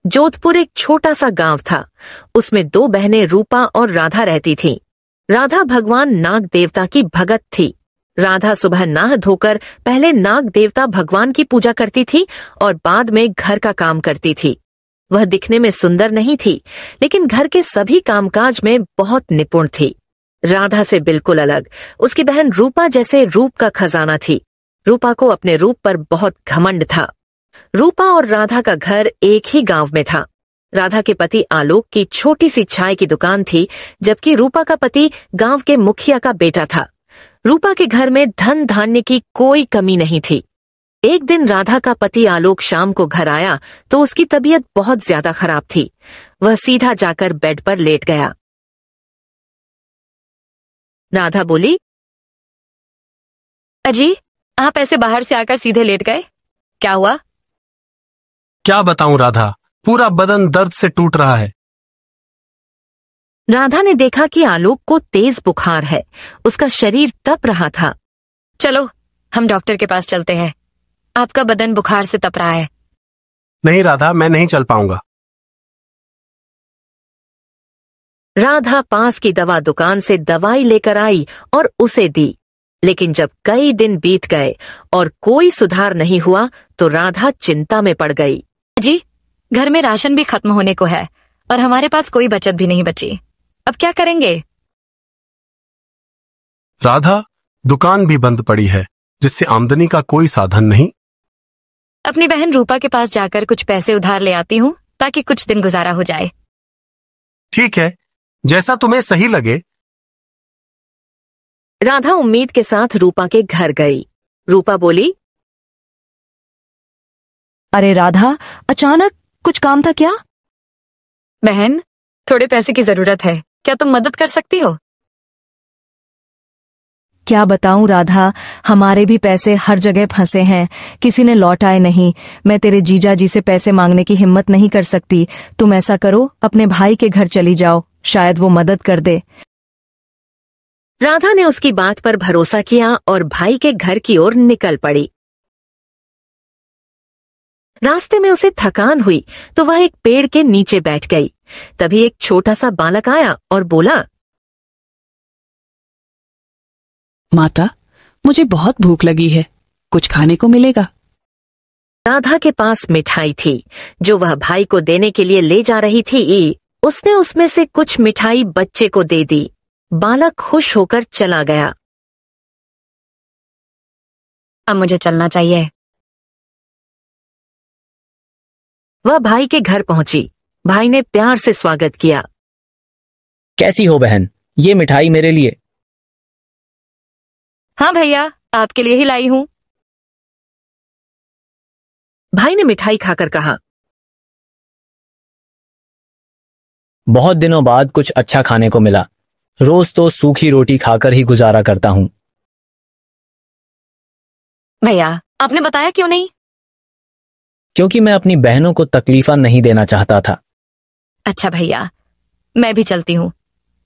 जोधपुर एक छोटा सा गांव था। उसमें 2 बहनें रूपा और राधा रहती थीं। राधा भगवान नाग देवता की भगत थी। राधा सुबह नहा धोकर पहले नाग देवता भगवान की पूजा करती थी और बाद में घर का काम करती थी। वह दिखने में सुंदर नहीं थी, लेकिन घर के सभी कामकाज में बहुत निपुण थी। राधा से बिल्कुल अलग उसकी बहन रूपा जैसे रूप का खजाना थी। रूपा को अपने रूप पर बहुत घमंड था। रूपा और राधा का घर एक ही गांव में था। राधा के पति आलोक की छोटी सी चाय की दुकान थी, जबकि रूपा का पति गांव के मुखिया का बेटा था। रूपा के घर में धन धान्य की कोई कमी नहीं थी। एक दिन राधा का पति आलोक शाम को घर आया तो उसकी तबीयत बहुत ज्यादा खराब थी। वह सीधा जाकर बेड पर लेट गया। राधा बोली, अजी, आप ऐसे बाहर से आकर सीधे लेट गए, क्या हुआ? क्या बताऊं राधा, पूरा बदन दर्द से टूट रहा है। राधा ने देखा कि आलोक को तेज बुखार है। उसका शरीर तप रहा था। चलो हम डॉक्टर के पास चलते हैं, आपका बदन बुखार से तप रहा है। नहीं राधा, मैं नहीं चल पाऊंगा। राधा पास की दवा दुकान से दवाई लेकर आई और उसे दी, लेकिन जब कई दिन बीत गए और कोई सुधार नहीं हुआ तो राधा चिंता में पड़ गई। जी, घर में राशन भी खत्म होने को है और हमारे पास कोई बचत भी नहीं बची, अब क्या करेंगे? राधा, दुकान भी बंद पड़ी है, जिससे आमदनी का कोई साधन नहीं। अपनी बहन रूपा के पास जाकर कुछ पैसे उधार ले आती हूँ ताकि कुछ दिन गुजारा हो जाए। ठीक है, जैसा तुम्हें सही लगे। राधा उम्मीद के साथ रूपा के घर गई। रूपा बोली, अरे राधा, अचानक कुछ काम था क्या? बहन, थोड़े पैसे की जरूरत है, क्या तुम मदद कर सकती हो? क्या बताऊं राधा, हमारे भी पैसे हर जगह फंसे हैं, किसी ने लौटाए नहीं। मैं तेरे जीजा जी से पैसे मांगने की हिम्मत नहीं कर सकती। तुम ऐसा करो, अपने भाई के घर चली जाओ, शायद वो मदद कर दे। राधा ने उसकी बात पर भरोसा किया और भाई के घर की ओर निकल पड़ी। रास्ते में उसे थकान हुई तो वह एक पेड़ के नीचे बैठ गई। तभी एक छोटा सा बालक आया और बोला, माता, मुझे बहुत भूख लगी है, कुछ खाने को मिलेगा? राधा के पास मिठाई थी जो वह भाई को देने के लिए ले जा रही थी। उसने उसमें से कुछ मिठाई बच्चे को दे दी। बालक खुश होकर चला गया। अब मुझे चलना चाहिए। वह भाई के घर पहुंची। भाई ने प्यार से स्वागत किया। कैसी हो बहन, ये मिठाई मेरे लिए। हाँ भैया, आपके लिए ही लाई हूं। भाई ने मिठाई खाकर कहा, बहुत दिनों बाद कुछ अच्छा खाने को मिला। रोज तो सूखी रोटी खाकर ही गुजारा करता हूं। भैया, आपने बताया क्यों नहीं? क्योंकि मैं अपनी बहनों को तकलीफा नहीं देना चाहता था। अच्छा भैया, मैं भी चलती हूँ,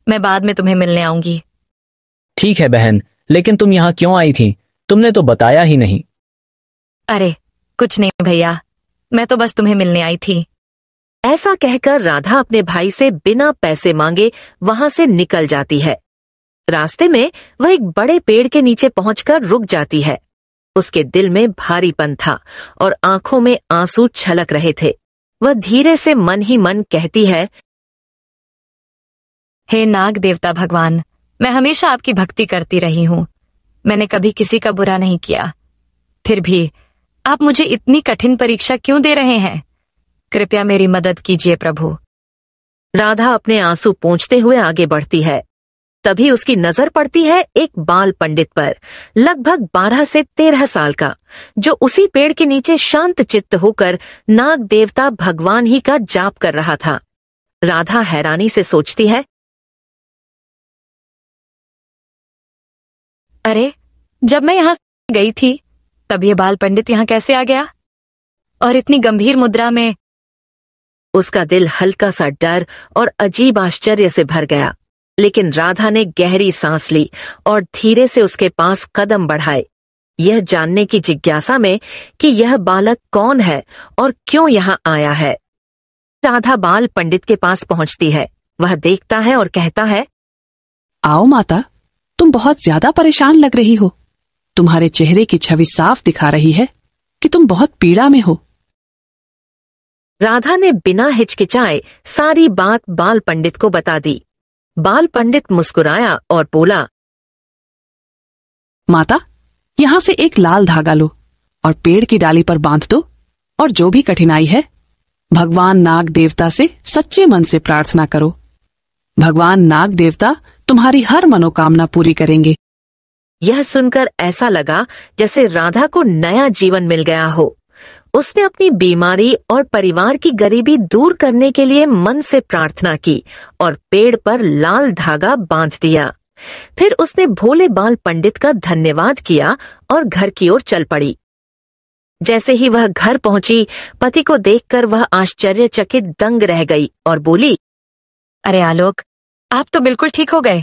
मैं बाद में तुम्हें मिलने आऊंगी। ठीक है बहन, लेकिन तुम यहाँ क्यों आई थी? तुमने तो बताया ही नहीं। अरे कुछ नहीं भैया, मैं तो बस तुम्हें मिलने आई थी। ऐसा कहकर राधा अपने भाई से बिना पैसे मांगे वहां से निकल जाती है। रास्ते में वह एक बड़े पेड़ के नीचे पहुंचकर रुक जाती है। उसके दिल में भारीपन था और आंखों में आंसू छलक रहे थे। वह धीरे से मन ही मन कहती है, हे नाग देवता भगवान, मैं हमेशा आपकी भक्ति करती रही हूँ। मैंने कभी किसी का बुरा नहीं किया, फिर भी आप मुझे इतनी कठिन परीक्षा क्यों दे रहे हैं? कृपया मेरी मदद कीजिए प्रभु। राधा अपने आंसू पोंछते हुए आगे बढ़ती है। तभी उसकी नजर पड़ती है एक बाल पंडित पर, लगभग 12 से 13 साल का, जो उसी पेड़ के नीचे शांत चित्त होकर नाग देवता भगवान ही का जाप कर रहा था। राधा हैरानी से सोचती है, अरे, जब मैं यहाँ गई थी तब ये बाल पंडित यहाँ कैसे आ गया? और इतनी गंभीर मुद्रा में। उसका दिल हल्का सा डर और अजीब आश्चर्य से भर गया। लेकिन राधा ने गहरी सांस ली और धीरे से उसके पास कदम बढ़ाए, यह जानने की जिज्ञासा में कि यह बालक कौन है और क्यों यहाँ आया है। राधा बाल पंडित के पास पहुंचती है। वह देखता है और कहता है, आओ माता, तुम बहुत ज्यादा परेशान लग रही हो। तुम्हारे चेहरे की छवि साफ दिखा रही है कि तुम बहुत पीड़ा में हो। राधा ने बिना हिचकिचाए सारी बात बाल पंडित को बता दी। बाल पंडित मुस्कुराया और बोला, माता, यहाँ से एक लाल धागा लो और पेड़ की डाली पर बांध दो, और जो भी कठिनाई है भगवान नाग देवता से सच्चे मन से प्रार्थना करो। भगवान नाग देवता तुम्हारी हर मनोकामना पूरी करेंगे। यह सुनकर ऐसा लगा जैसे राधा को नया जीवन मिल गया हो। उसने अपनी बीमारी और परिवार की गरीबी दूर करने के लिए मन से प्रार्थना की और पेड़ पर लाल धागा बांध दिया। फिर उसने भोले बाल पंडित का धन्यवाद किया और घर की ओर चल पड़ी। जैसे ही वह घर पहुंची, पति को देखकर वह आश्चर्यचकित दंग रह गई और बोली, अरे आलोक, आप तो बिल्कुल ठीक हो गए।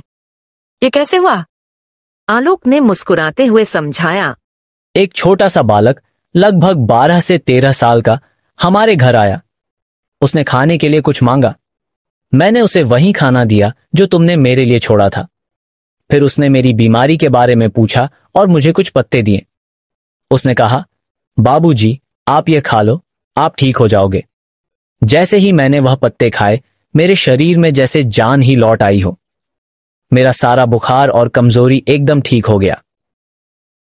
ये कैसे हुआ? आलोक ने मुस्कुराते हुए समझाया, एक छोटा सा बालक लगभग 12 से 13 साल का हमारे घर आया। उसने खाने के लिए कुछ मांगा। मैंने उसे वही खाना दिया जो तुमने मेरे लिए छोड़ा था। फिर उसने मेरी बीमारी के बारे में पूछा और मुझे कुछ पत्ते दिए। उसने कहा, बाबूजी, आप ये खा लो, आप ठीक हो जाओगे। जैसे ही मैंने वह पत्ते खाए, मेरे शरीर में जैसे जान ही लौट आई हो। मेरा सारा बुखार और कमजोरी एकदम ठीक हो गया।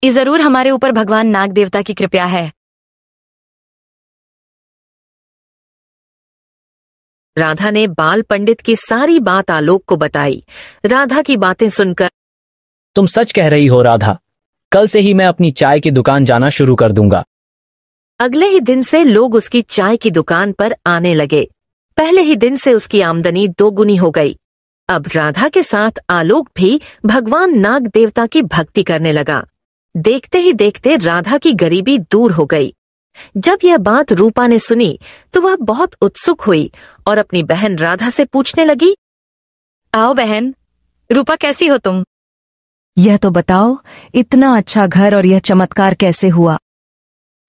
ये जरूर हमारे ऊपर भगवान नाग देवता की कृपा है। राधा ने बाल पंडित की सारी बात आलोक को बताई। राधा की बातें सुनकर, तुम सच कह रही हो राधा, कल से ही मैं अपनी चाय की दुकान जाना शुरू कर दूंगा। अगले ही दिन से लोग उसकी चाय की दुकान पर आने लगे। पहले ही दिन से उसकी आमदनी 2 गुनी हो गई। अब राधा के साथ आलोक भी भगवान नाग देवता की भक्ति करने लगा। देखते ही देखते राधा की गरीबी दूर हो गई। जब यह बात रूपा ने सुनी तो वह बहुत उत्सुक हुई और अपनी बहन राधा से पूछने लगी, आओ बहन, रूपा कैसी हो तुम? यह तो बताओ, इतना अच्छा घर और यह चमत्कार कैसे हुआ?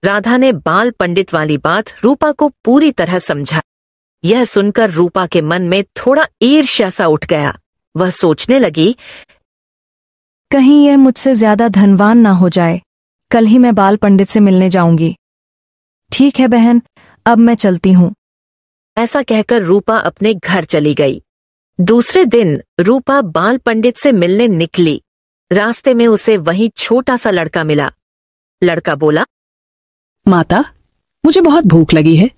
राधा ने बाल पंडित वाली बात रूपा को पूरी तरह समझा। यह सुनकर रूपा के मन में थोड़ा ईर्ष्या सा उठ गया। वह सोचने लगी, कहीं यह मुझसे ज्यादा धनवान ना हो जाए। कल ही मैं बाल पंडित से मिलने जाऊंगी। ठीक है बहन, अब मैं चलती हूँ। ऐसा कहकर रूपा अपने घर चली गई। दूसरे दिन रूपा बाल पंडित से मिलने निकली। रास्ते में उसे वहीं छोटा सा लड़का मिला। लड़का बोला, माता, मुझे बहुत भूख लगी है,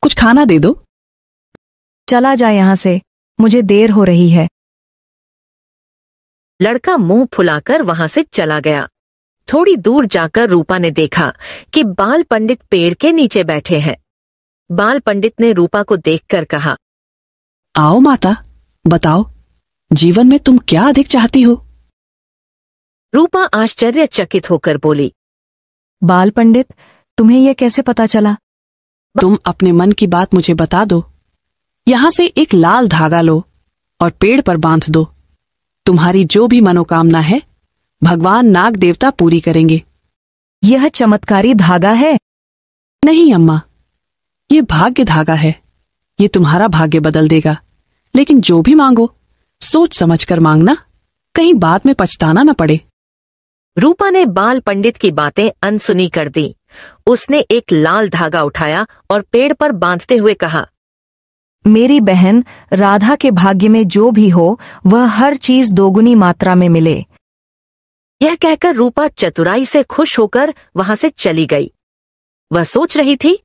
कुछ खाना दे दो। चला जा यहाँ से, मुझे देर हो रही है। लड़का मुंह फुलाकर वहां से चला गया। थोड़ी दूर जाकर रूपा ने देखा कि बाल पंडित पेड़ के नीचे बैठे हैं। बाल पंडित ने रूपा को देखकर कहा, आओ माता, बताओ, जीवन में तुम क्या अधिक चाहती हो? रूपा आश्चर्यचकित होकर बोली, बाल पंडित, तुम्हें यह कैसे पता चला? तुम अपने मन की बात मुझे बता दो। यहाँ से एक लाल धागा लो और पेड़ पर बांध दो। तुम्हारी जो भी मनोकामना है भगवान नाग देवता पूरी करेंगे। यह चमत्कारी धागा है? नहीं अम्मा, ये भाग्य धागा है। ये तुम्हारा भाग्य बदल देगा। लेकिन जो भी मांगो सोच समझकर मांगना, कहीं बाद में पछताना न पड़े। रूपा ने बाल पंडित की बातें अनसुनी कर दी। उसने एक लाल धागा उठाया और पेड़ पर बांधते हुए कहा, मेरी बहन राधा के भाग्य में जो भी हो वह हर चीज 2 गुनी मात्रा में मिले। यह कहकर रूपा चतुराई से खुश होकर वहां से चली गई। वह सोच रही थी,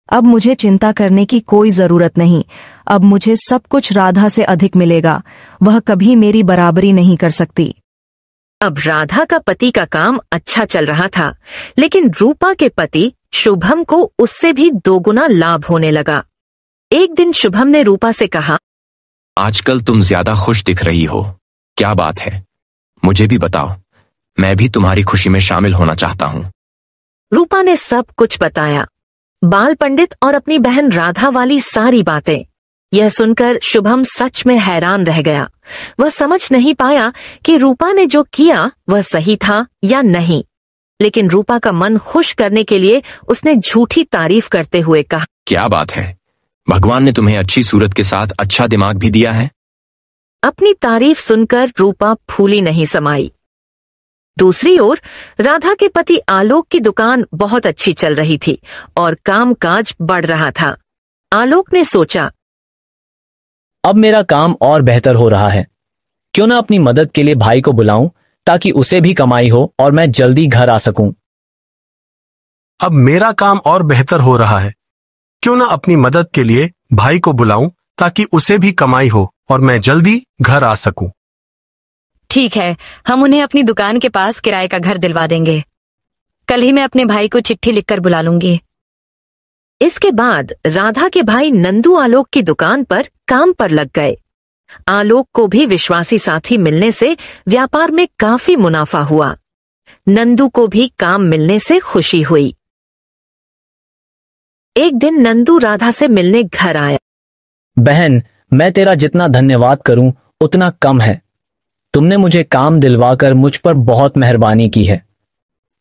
अब मुझे चिंता करने की कोई जरूरत नहीं। अब मुझे सब कुछ राधा से अधिक मिलेगा। वह कभी मेरी बराबरी नहीं कर सकती। अब राधा का पति का काम अच्छा चल रहा था, लेकिन रूपा के पति शुभम को उससे भी 2 गुना लाभ होने लगा। एक दिन शुभम ने रूपा से कहा, आजकल तुम ज्यादा खुश दिख रही हो, क्या बात है? मुझे भी बताओ, मैं भी तुम्हारी खुशी में शामिल होना चाहता हूँ। रूपा ने सब कुछ बताया, बाल पंडित और अपनी बहन राधा वाली सारी बातें। यह सुनकर शुभम सच में हैरान रह गया। वह समझ नहीं पाया कि रूपा ने जो किया वह सही था या नहीं। लेकिन रूपा का मन खुश करने के लिए उसने झूठी तारीफ करते हुए कहा, क्या बात है, भगवान ने तुम्हें अच्छी सूरत के साथ अच्छा दिमाग भी दिया है। अपनी तारीफ सुनकर रूपा फूली नहीं समाई। दूसरी ओर राधा के पति आलोक की दुकान बहुत अच्छी चल रही थी और कामकाज बढ़ रहा था। आलोक ने सोचा, अब मेरा काम और बेहतर हो रहा है, क्यों ना अपनी मदद के लिए भाई को बुलाऊं ताकि उसे भी कमाई हो और मैं जल्दी घर आ सकूं। अब मेरा काम और बेहतर हो रहा है, क्यों ना अपनी मदद के लिए भाई को बुलाऊं ताकि उसे भी कमाई हो और मैं जल्दी घर आ सकूं। ठीक है, हम उन्हें अपनी दुकान के पास किराए का घर दिलवा देंगे। कल ही मैं अपने भाई को चिट्ठी लिखकर बुला लूंगी। इसके बाद राधा के भाई नंदू आलोक की दुकान पर काम पर लग गए। आलोक को भी विश्वासी साथी मिलने से व्यापार में काफी मुनाफा हुआ। नंदू को भी काम मिलने से खुशी हुई। एक दिन नंदू राधा से मिलने घर आया। बहन, मैं तेरा जितना धन्यवाद करूं उतना कम है। तुमने मुझे काम दिलवाकर मुझ पर बहुत मेहरबानी की है,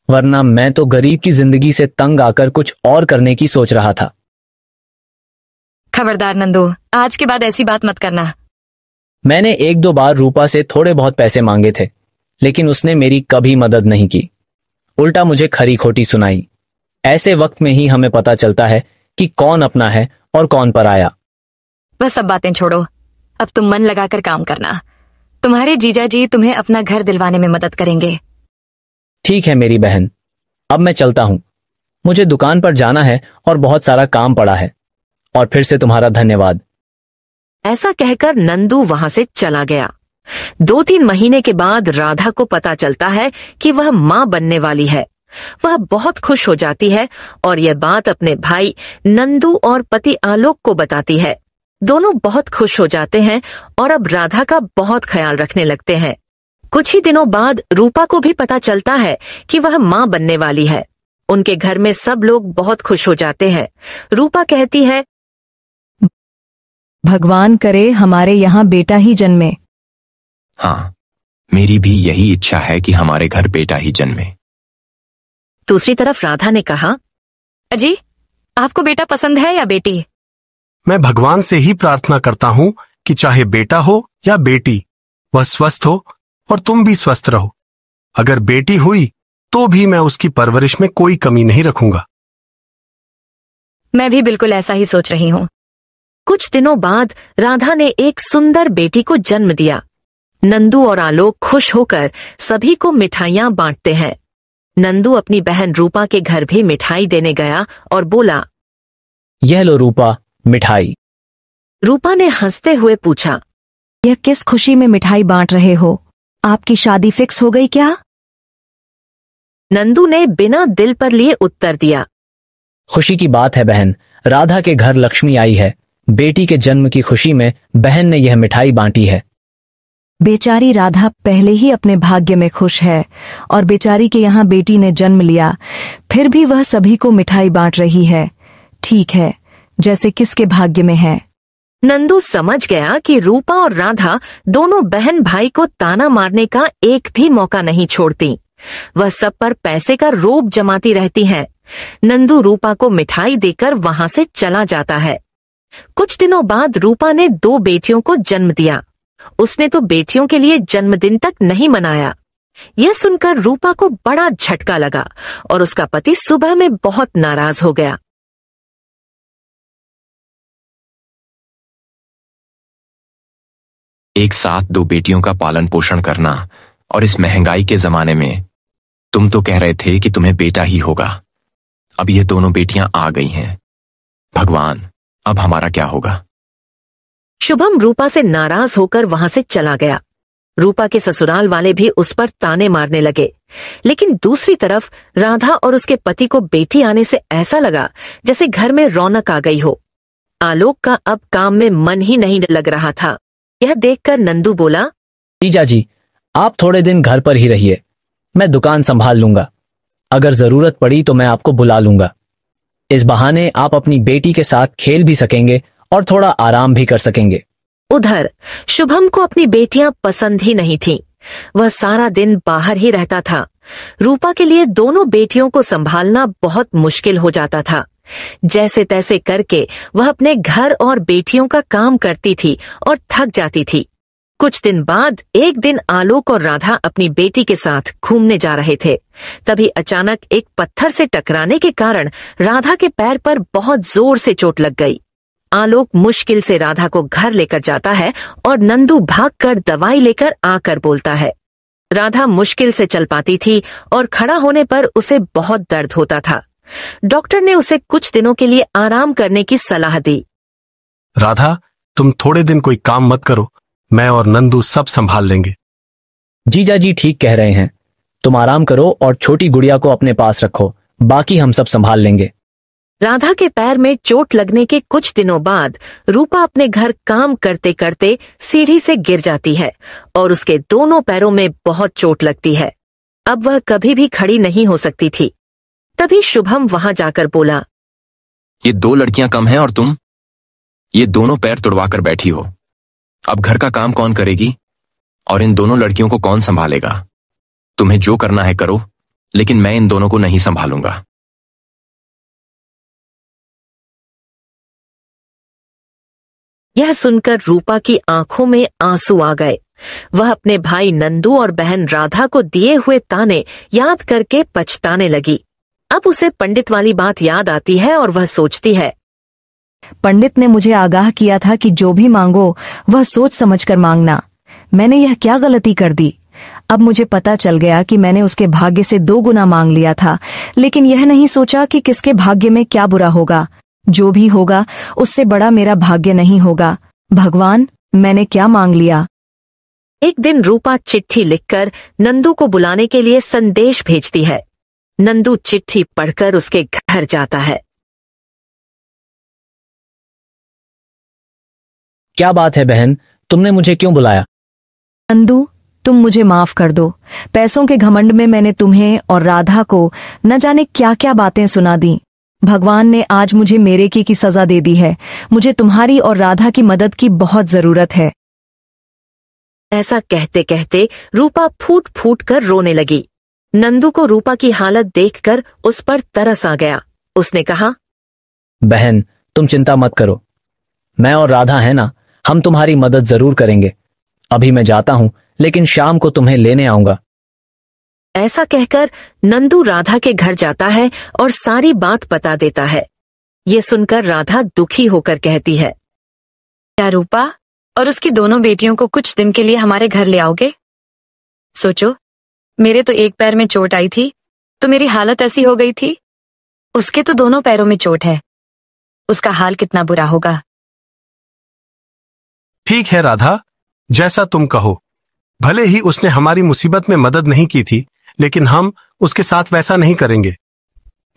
वरना मैं तो गरीब की जिंदगी से तंग आकर कुछ और करने की सोच रहा था। खबरदार नंदू, आज के बाद ऐसी बात मत करना। मैंने एक दो बार रूपा से थोड़े बहुत पैसे मांगे थे, लेकिन उसने मेरी कभी मदद नहीं की, उल्टा मुझे खरी खोटी सुनाई। ऐसे वक्त में ही हमें पता चलता है कि कौन अपना है और कौन पराया। वह सब बातें छोड़ो, अब तुम मन लगाकर काम करना। तुम्हारे जीजा जी तुम्हें अपना घर दिलवाने में मदद करेंगे। ठीक है मेरी बहन, अब मैं चलता हूं। मुझे दुकान पर जाना है और बहुत सारा काम पड़ा है। और फिर से तुम्हारा धन्यवाद। ऐसा कहकर नंदू वहां से चला गया। 2-3 महीने के बाद राधा को पता चलता है कि वह मां बनने वाली है। वह बहुत खुश हो जाती है और यह बात अपने भाई नंदू और पति आलोक को बताती है। दोनों बहुत खुश हो जाते हैं और अब राधा का बहुत ख्याल रखने लगते हैं। कुछ ही दिनों बाद रूपा को भी पता चलता है कि वह मां बनने वाली है। उनके घर में सब लोग बहुत खुश हो जाते हैं। रूपा कहती है, भगवान करे हमारे यहाँ बेटा ही जन्मे। हाँ, मेरी भी यही इच्छा है कि हमारे घर बेटा ही जन्मे। दूसरी तरफ राधा ने कहा, अजी, आपको बेटा पसंद है या बेटी? मैं भगवान से ही प्रार्थना करता हूं कि चाहे बेटा हो या बेटी, वह स्वस्थ हो और तुम भी स्वस्थ रहो। अगर बेटी हुई तो भी मैं उसकी परवरिश में कोई कमी नहीं रखूंगा। मैं भी बिल्कुल ऐसा ही सोच रही हूँ। कुछ दिनों बाद राधा ने एक सुंदर बेटी को जन्म दिया। नंदू और आलोक खुश होकर सभी को मिठाइयां बांटते हैं। नंदू अपनी बहन रूपा के घर भी मिठाई देने गया और बोला, यह लो रूपा, मिठाई। रूपा ने हंसते हुए पूछा, यह किस खुशी में मिठाई बांट रहे हो? आपकी शादी फिक्स हो गई क्या? नंदू ने बिना दिल पर लिए उत्तर दिया, खुशी की बात है बहन, राधा के घर लक्ष्मी आई है। बेटी के जन्म की खुशी में बहन ने यह मिठाई बांटी है। बेचारी राधा पहले ही अपने भाग्य में खुश है और बेचारी के यहाँ बेटी ने जन्म लिया, फिर भी वह सभी को मिठाई बांट रही है। ठीक है, जैसे किसके भाग्य में है। नंदू समझ गया कि रूपा और राधा दोनों बहन भाई को ताना मारने का एक भी मौका नहीं छोड़ती। वह सब पर पैसे का रोब जमाती रहती हैं। नंदू रूपा को मिठाई देकर वहां से चला जाता है। कुछ दिनों बाद रूपा ने 2 बेटियों को जन्म दिया। उसने तो बेटियों के लिए जन्मदिन तक नहीं मनाया। यह सुनकर रूपा को बड़ा झटका लगा और उसका पति सुबह में बहुत नाराज हो गया। एक साथ 2 बेटियों का पालन पोषण करना, और इस महंगाई के जमाने में तुम तो कह रहे थे कि तुम्हें बेटा ही होगा। अब ये दोनों बेटियां आ गई हैं। भगवान, अब हमारा क्या होगा? शुभम रूपा से नाराज होकर वहां से चला गया। रूपा के ससुराल वाले भी उस पर ताने मारने लगे। लेकिन दूसरी तरफ राधा और उसके पति को बेटी आने से ऐसा लगा जैसे घर में रौनक आ गई हो। आलोक का अब काम में मन ही नहीं लग रहा था। यह देखकर नंदू बोला, जीजा जी, आप थोड़े दिन घर पर ही रहिए, मैं दुकान संभाल लूंगा। अगर जरूरत पड़ी तो मैं आपको बुला लूंगा। इस बहाने आप अपनी बेटी के साथ खेल भी सकेंगे और थोड़ा आराम भी कर सकेंगे। उधर शुभम को अपनी बेटियां पसंद ही नहीं थीं। वह सारा दिन बाहर ही रहता था। रूपा के लिए दोनों बेटियों को संभालना बहुत मुश्किल हो जाता था। जैसे तैसे करके वह अपने घर और बेटियों का काम करती थी और थक जाती थी। कुछ दिन बाद एक दिन आलोक और राधा अपनी बेटी के साथ घूमने जा रहे थे। तभी अचानक एक पत्थर से टकराने के कारण राधा के पैर पर बहुत जोर से चोट लग गई। आलोक मुश्किल से राधा को घर लेकर जाता है और नंदू भागकर दवाई लेकर आकर बोलता है। राधा मुश्किल से चल पाती थी और खड़ा होने पर उसे बहुत दर्द होता था। डॉक्टर ने उसे कुछ दिनों के लिए आराम करने की सलाह दी। राधा, तुम थोड़े दिन कोई काम मत करो, मैं और नंदू सब संभाल लेंगे। जीजा जी ठीक कह रहे हैं, तुम आराम करो और छोटी गुड़िया को अपने पास रखो, बाकी हम सब संभाल लेंगे। राधा के पैर में चोट लगने के कुछ दिनों बाद रूपा अपने घर काम करते करते सीढ़ी से गिर जाती है और उसके दोनों पैरों में बहुत चोट लगती है। अब वह कभी भी खड़ी नहीं हो सकती थी। तभी शुभम वहां जाकर बोला, ये 2 लड़कियां कम हैं और तुम ये दोनों पैर तुड़वाकर बैठी हो। अब घर का काम कौन करेगी और इन दोनों लड़कियों को कौन संभालेगा? तुम्हें जो करना है करो, लेकिन मैं इन दोनों को नहीं संभालूंगा। यह सुनकर रूपा की आंखों में आंसू आ गए। वह अपने भाई नंदू और बहन राधा को दिए हुए ताने याद करके पछताने लगी। अब उसे पंडित वाली बात याद आती है और वह सोचती है, पंडित ने मुझे आगाह किया था कि जो भी मांगो वह सोच समझकर मांगना। मैंने यह क्या गलती कर दी? अब मुझे पता चल गया कि मैंने उसके भाग्य से 2 गुना मांग लिया था, लेकिन यह नहीं सोचा कि किसके भाग्य में क्या बुरा होगा। जो भी होगा उससे बड़ा मेरा भाग्य नहीं होगा। भगवान, मैंने क्या मांग लिया? एक दिन रूपा चिट्ठी लिखकर नंदू को बुलाने के लिए संदेश भेजती है। नंदू चिट्ठी पढ़कर उसके घर जाता है। क्या बात है बहन, तुमने मुझे क्यों बुलाया? नंदू, तुम मुझे माफ कर दो। पैसों के घमंड में मैंने तुम्हें और राधा को न जाने क्या क्या बातें सुना दी। भगवान ने आज मुझे मेरे की सजा दे दी है। मुझे तुम्हारी और राधा की मदद की बहुत जरूरत है। ऐसा कहते कहते रूपा फूट फूट कर रोने लगी। नंदू को रूपा की हालत देखकर उस पर तरस आ गया। उसने कहा, बहन, तुम चिंता मत करो, मैं और राधा है ना, हम तुम्हारी मदद जरूर करेंगे। अभी मैं जाता हूं, लेकिन शाम को तुम्हें लेने आऊंगा। ऐसा कहकर नंदू राधा के घर जाता है और सारी बात बता देता है। ये सुनकर राधा दुखी होकर कहती है, क्या रूपा और उसकी दोनों बेटियों को कुछ दिन के लिए हमारे घर ले आओगे? सोचो, मेरे तो एक पैर में चोट आई थी तो मेरी हालत ऐसी हो गई थी। उसके तो दोनों पैरों में चोट है, उसका हाल कितना बुरा होगा। ठीक है राधा, जैसा तुम कहो। भले ही उसने हमारी मुसीबत में मदद नहीं की थी, लेकिन हम उसके साथ वैसा नहीं करेंगे।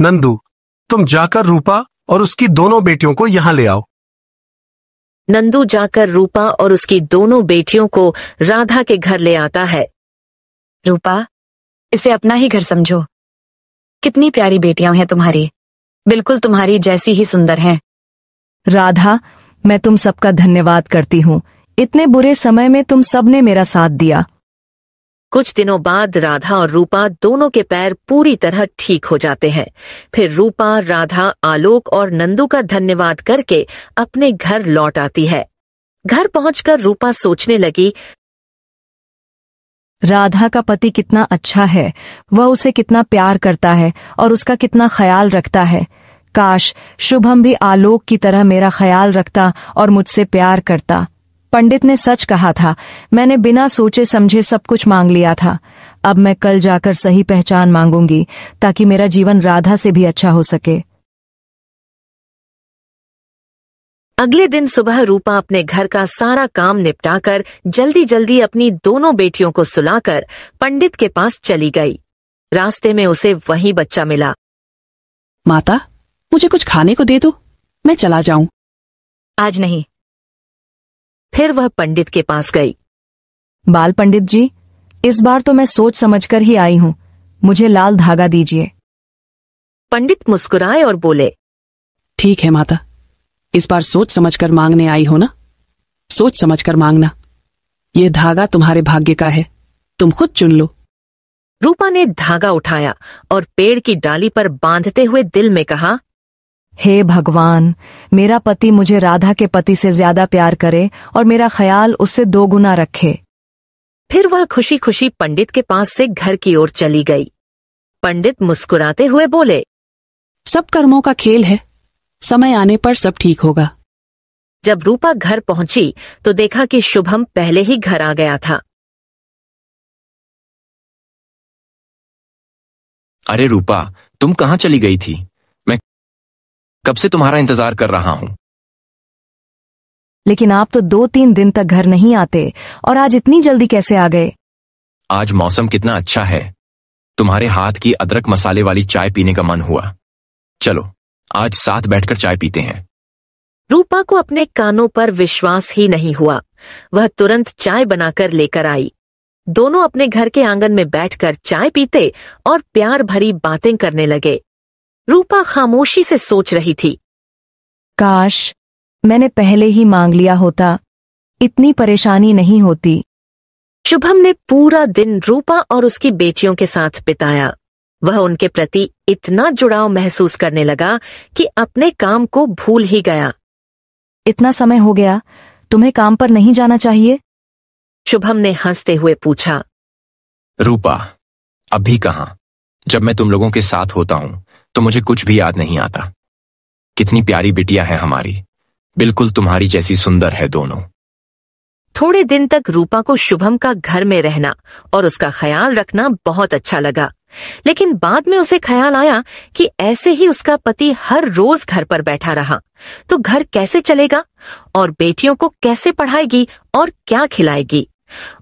नंदू, तुम जाकर रूपा और उसकी दोनों बेटियों को यहां ले आओ। नंदू जाकर रूपा और उसकी दोनों बेटियों को राधा के घर ले आता है। रूपा, इसे अपना ही घर समझो। कितनी प्यारी बेटियां हैं तुम्हारी, बिल्कुल तुम्हारी जैसी ही सुंदर हैं। राधा, मैं तुम सबका धन्यवाद करती हूँ। इतने बुरे समय में तुम सबने मेरा साथ दिया। कुछ दिनों बाद राधा और रूपा दोनों के पैर पूरी तरह ठीक हो जाते हैं। फिर रूपा, राधा, आलोक और नंदू का धन्यवाद करके अपने घर लौट आती है। घर पहुंचकर रूपा सोचने लगी, राधा का पति कितना अच्छा है, वह उसे कितना प्यार करता है और उसका कितना ख्याल रखता है। काश शुभम भी आलोक की तरह मेरा ख्याल रखता और मुझसे प्यार करता। पंडित ने सच कहा था, मैंने बिना सोचे समझे सब कुछ मांग लिया था। अब मैं कल जाकर सही पहचान मांगूंगी ताकि मेरा जीवन राधा से भी अच्छा हो सके। अगले दिन सुबह रूपा अपने घर का सारा काम निपटाकर जल्दी जल्दी अपनी दोनों बेटियों को सुलाकर पंडित के पास चली गई। रास्ते में उसे वही बच्चा मिला। माता, मुझे कुछ खाने को दे दो, मैं चला जाऊं। आज नहीं। फिर वह पंडित के पास गई। बाल पंडित जी, इस बार तो मैं सोच समझकर ही आई हूँ, मुझे लाल धागा दीजिए। पंडित मुस्कुराए और बोले, ठीक है माता, इस बार सोच समझकर मांगने आई हो ना, सोच समझकर मांगना। ये धागा तुम्हारे भाग्य का है, तुम खुद चुन लो। रूपा ने धागा उठाया और पेड़ की डाली पर बांधते हुए दिल में कहा, हे भगवान, मेरा पति मुझे राधा के पति से ज्यादा प्यार करे और मेरा ख्याल उससे 2 गुना रखे। फिर वह खुशी खुशी पंडित के पास से घर की ओर चली गई। पंडित मुस्कुराते हुए बोले, सब कर्मों का खेल है, समय आने पर सब ठीक होगा। जब रूपा घर पहुंची तो देखा कि शुभम पहले ही घर आ गया था। अरे रूपा, तुम कहाँ चली गई थी? मैं कब से तुम्हारा इंतजार कर रहा हूँ। लेकिन आप तो 2-3 दिन तक घर नहीं आते और आज इतनी जल्दी कैसे आ गए? आज मौसम कितना अच्छा है, तुम्हारे हाथ की अदरक मसाले वाली चाय पीने का मन हुआ। चलो आज साथ बैठकर चाय पीते हैं। रूपा को अपने कानों पर विश्वास ही नहीं हुआ। वह तुरंत चाय बनाकर लेकर आई। दोनों अपने घर के आंगन में बैठकर चाय पीते और प्यार भरी बातें करने लगे। रूपा खामोशी से सोच रही थी, काश मैंने पहले ही मांग लिया होता, इतनी परेशानी नहीं होती। शुभम ने पूरा दिन रूपा और उसकी बेटियों के साथ बिताया। वह उनके प्रति इतना जुड़ाव महसूस करने लगा कि अपने काम को भूल ही गया। इतना समय हो गया, तुम्हें काम पर नहीं जाना चाहिए? शुभम ने हंसते हुए पूछा। रूपा, अभी कहाँ? जब मैं तुम लोगों के साथ होता हूं तो मुझे कुछ भी याद नहीं आता। कितनी प्यारी बिटिया है हमारी, बिल्कुल तुम्हारी जैसी सुंदर है दोनों। थोड़े दिन तक रूपा को शुभम का घर में रहना और उसका ख्याल रखना बहुत अच्छा लगा, लेकिन बाद में उसे ख्याल आया कि ऐसे ही उसका पति हर रोज घर पर बैठा रहा तो घर कैसे चलेगा और बेटियों को कैसे पढ़ाएगी और क्या खिलाएगी।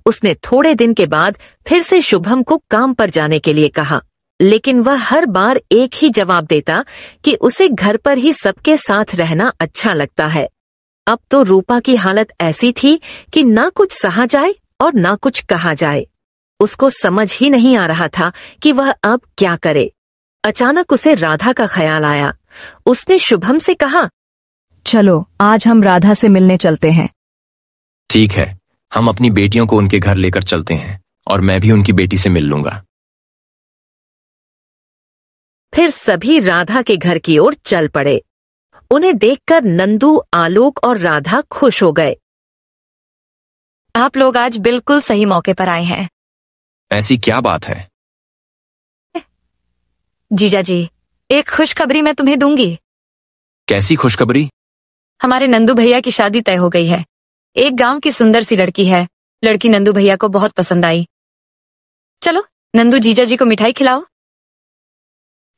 उसने थोड़े दिन के बाद फिर से शुभम को काम पर जाने के लिए कहा, लेकिन वह हर बार एक ही जवाब देता कि उसे घर पर ही सबके साथ रहना अच्छा लगता है। अब तो रूपा की हालत ऐसी थी कि ना कुछ सहा जाए और ना कुछ कहा जाए। उसको समझ ही नहीं आ रहा था कि वह अब क्या करे। अचानक उसे राधा का ख्याल आया। उसने शुभम से कहा, चलो आज हम राधा से मिलने चलते हैं। ठीक है, हम अपनी बेटियों को उनके घर लेकर चलते हैं और मैं भी उनकी बेटी से मिल लूंगा। फिर सभी राधा के घर की ओर चल पड़े। उन्हें देखकर नंदू, आलोक और राधा खुश हो गए। आप लोग आज बिल्कुल सही मौके पर आए हैं। ऐसी क्या बात है? जीजा जी, एक खुशखबरी मैं तुम्हें दूंगी। कैसी खुशखबरी? हमारे नंदू भैया की शादी तय हो गई है। एक गांव की सुंदर सी लड़की है। लड़की नंदू भैया को बहुत पसंद आई। चलो नंदू जीजा जी को मिठाई खिलाओ।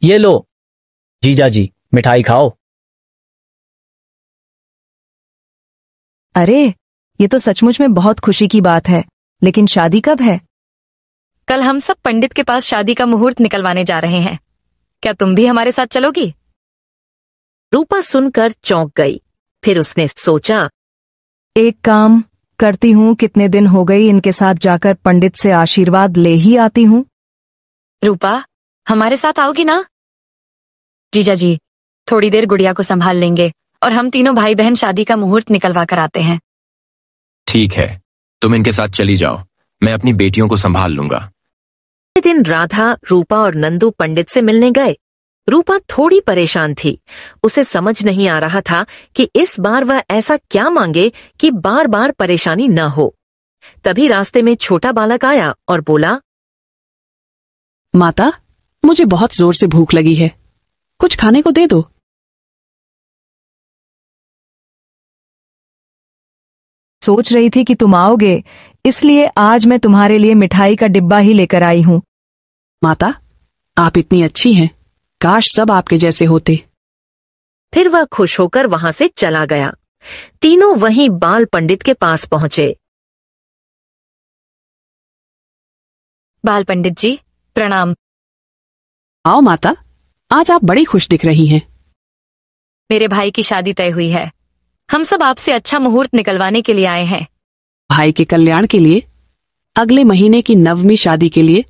ये लो जीजा जी, मिठाई खाओ। अरे ये तो सचमुच में बहुत खुशी की बात है, लेकिन शादी कब है? कल हम सब पंडित के पास शादी का मुहूर्त निकलवाने जा रहे हैं। क्या तुम भी हमारे साथ चलोगी? रूपा सुनकर चौंक गई। फिर उसने सोचा, एक काम करती हूँ, कितने दिन हो गई इनके साथ जाकर पंडित से आशीर्वाद ले ही आती हूँ। रूपा, हमारे साथ आओगी ना? जीजा जी, थोड़ी देर गुड़िया को संभाल लेंगे और हम तीनों भाई बहन शादी का मुहूर्त निकलवा कर आते हैं। ठीक है, तुम इनके साथ चली जाओ, मैं अपनी बेटियों को संभाल लूंगा। अगले दिन राधा, रूपा और नंदू पंडित से मिलने गए। रूपा थोड़ी परेशान थी। उसे समझ नहीं आ रहा था कि इस बार वह ऐसा क्या मांगे कि बार बार परेशानी न हो। तभी रास्ते में छोटा बालक आया और बोला, माता, मुझे बहुत जोर से भूख लगी है, कुछ खाने को दे दो। सोच रही थी कि तुम आओगे, इसलिए आज मैं तुम्हारे लिए मिठाई का डिब्बा ही लेकर आई हूँ। माता, आप इतनी अच्छी हैं, काश सब आपके जैसे होते। फिर वह खुश होकर वहां से चला गया। तीनों वहीं बाल पंडित के पास पहुंचे। बाल पंडित जी, प्रणाम। आओ माता, आज आप बड़ी खुश दिख रही हैं। मेरे भाई की शादी तय हुई है। हम सब आपसे अच्छा मुहूर्त निकलवाने के लिए आए हैं। भाई के कल्याण के लिए अगले महीने की 9वीं शादी के लिए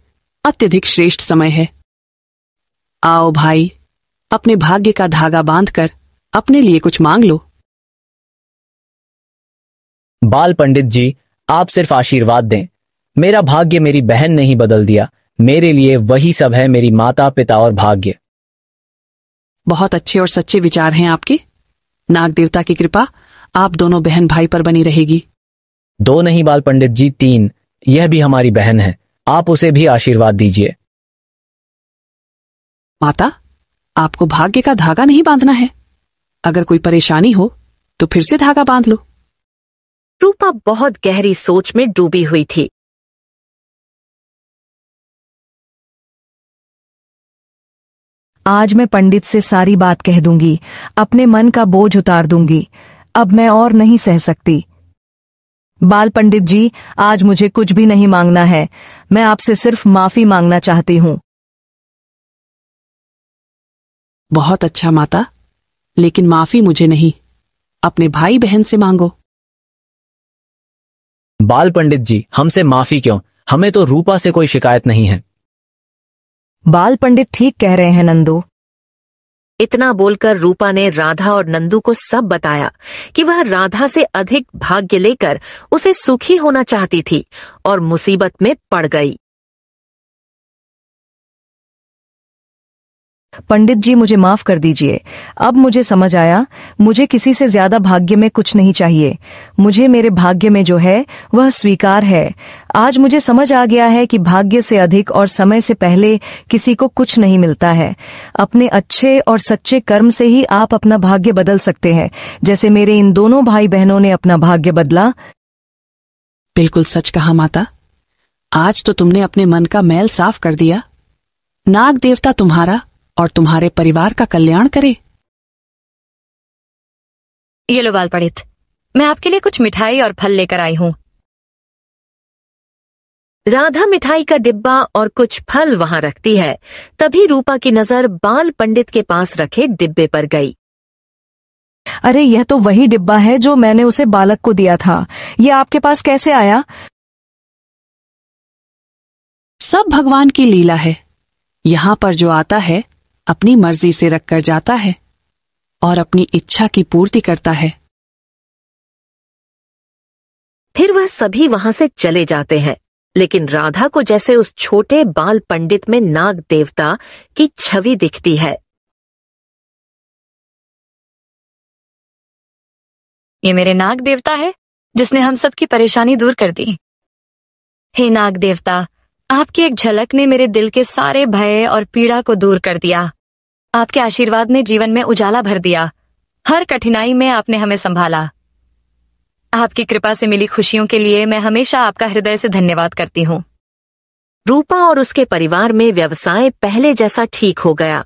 अत्यधिक श्रेष्ठ समय है। आओ भाई, अपने भाग्य का धागा बांधकर अपने लिए कुछ मांग लो। बाल पंडित जी, आप सिर्फ आशीर्वाद दें। मेरा भाग्य मेरी बहन ने ही बदल दिया। मेरे लिए वही सब है, मेरी माता, पिता और भाग्य। बहुत अच्छे और सच्चे विचार हैं आपके। नाग देवता की कृपा आप दोनों बहन भाई पर बनी रहेगी। 2 नहीं बाल पंडित जी, 3। यह भी हमारी बहन है, आप उसे भी आशीर्वाद दीजिए। माता, आपको भाग्य का धागा नहीं बांधना है। अगर कोई परेशानी हो तो फिर से धागा बांध लो। रूपा बहुत गहरी सोच में डूबी हुई थी। आज मैं पंडित से सारी बात कह दूंगी, अपने मन का बोझ उतार दूंगी। अब मैं और नहीं सह सकती। बाल पंडित जी, आज मुझे कुछ भी नहीं मांगना है, मैं आपसे सिर्फ माफी मांगना चाहती हूँ। बहुत अच्छा माता, लेकिन माफी मुझे नहीं, अपने भाई बहन से मांगो। बाल पंडित जी, हमसे माफी क्यों? हमें तो रूपा से कोई शिकायत नहीं है। बाल पंडित ठीक कह रहे हैं नंदू। इतना बोलकर रूपा ने राधा और नंदू को सब बताया कि वह राधा से अधिक भाग्य लेकर उसे सुखी होना चाहती थी और मुसीबत में पड़ गई। पंडित जी, मुझे माफ कर दीजिए। अब मुझे समझ आया, मुझे किसी से ज्यादा भाग्य में कुछ नहीं चाहिए। मुझे मेरे भाग्य में जो है वह स्वीकार है। आज मुझे समझ आ गया है कि भाग्य से अधिक और समय से पहले किसी को कुछ नहीं मिलता है। अपने अच्छे और सच्चे कर्म से ही आप अपना भाग्य बदल सकते हैं, जैसे मेरे इन दोनों भाई बहनों ने अपना भाग्य बदला। बिल्कुल सच कहा माता। आज तो तुमने अपने मन का मैल साफ कर दिया। नाग देवता तुम्हारा और तुम्हारे परिवार का कल्याण करे। ये लो बाल पंडित, मैं आपके लिए कुछ मिठाई और फल लेकर आई हूँ। राधा मिठाई का डिब्बा और कुछ फल वहां रखती है, तभी रूपा की नजर बाल पंडित के पास रखे डिब्बे पर गई। अरे, यह तो वही डिब्बा है जो मैंने उसे बालक को दिया था। यह आपके पास कैसे आया? सब भगवान की लीला है। यहाँ पर जो आता है अपनी मर्जी से रखकर जाता है और अपनी इच्छा की पूर्ति करता है। फिर वह सभी वहां से चले जाते हैं, लेकिन राधा को जैसे उस छोटे बाल पंडित में नाग देवता की छवि दिखती है। ये मेरे नाग देवता है जिसने हम सबकी परेशानी दूर कर दी। हे नाग देवता, आपकी एक झलक ने मेरे दिल के सारे भय और पीड़ा को दूर कर दिया। आपके आशीर्वाद ने जीवन में उजाला भर दिया। हर कठिनाई में आपने हमें संभाला। आपकी कृपा से मिली खुशियों के लिए मैं हमेशा आपका हृदय से धन्यवाद करती हूँ। रूपा और उसके परिवार में व्यवसाय पहले जैसा ठीक हो गया।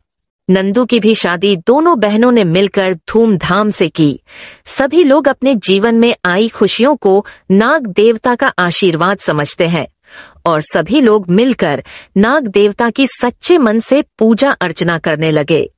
नंदू की भी शादी दोनों बहनों ने मिलकर धूमधाम से की। सभी लोग अपने जीवन में आई खुशियों को नाग देवता का आशीर्वाद समझते हैं और सभी लोग मिलकर नाग देवता की सच्चे मन से पूजा अर्चना करने लगे।